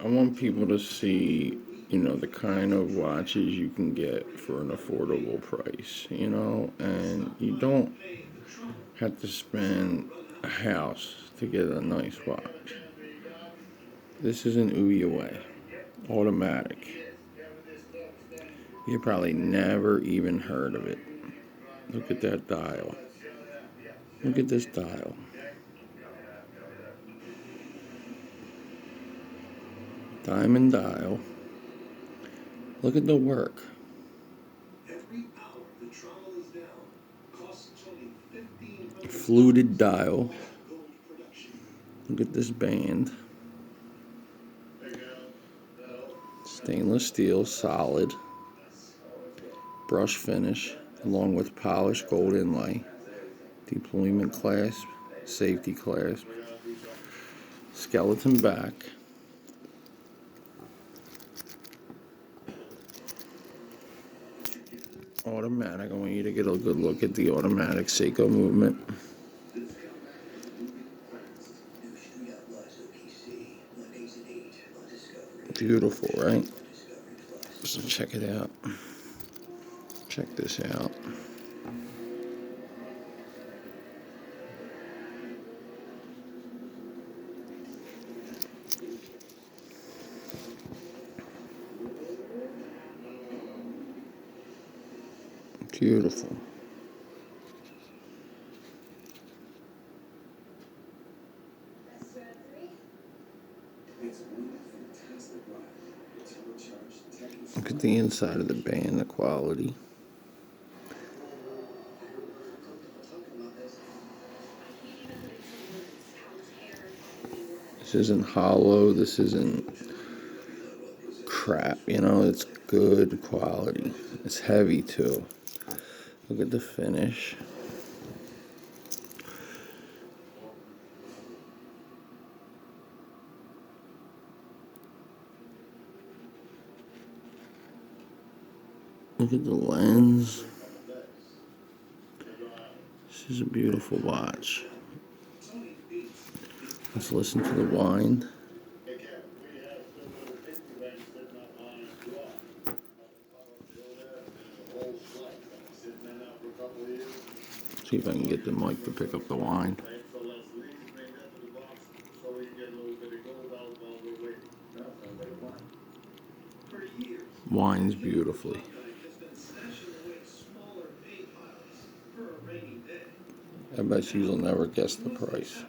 I want people to see, the kind of watches you can get for an affordable price, and you don't have to spend a house to get a nice watch. This is an OUYAWEI automatic. You probably never even heard of it. Look at that dial. Look at this dial. Diamond dial. Look at the work. Fluted dial. Look at this band. Stainless steel, solid. Brush finish, along with polished gold inlay. Deployment clasp, safety clasp. Skeleton back. Automatic. I want you to get a good look at the automatic Seiko movement. Beautiful, right? So check it out. Check this out. Beautiful. Look at the inside of the band, the quality. This isn't hollow, this isn't crap, it's good quality. It's heavy too. Look at the finish. Look at the lens. This is a beautiful watch. Let's listen to the wind. See if I can get the mic to pick up the wind. Winds beautifully. I bet you'll never guess the price.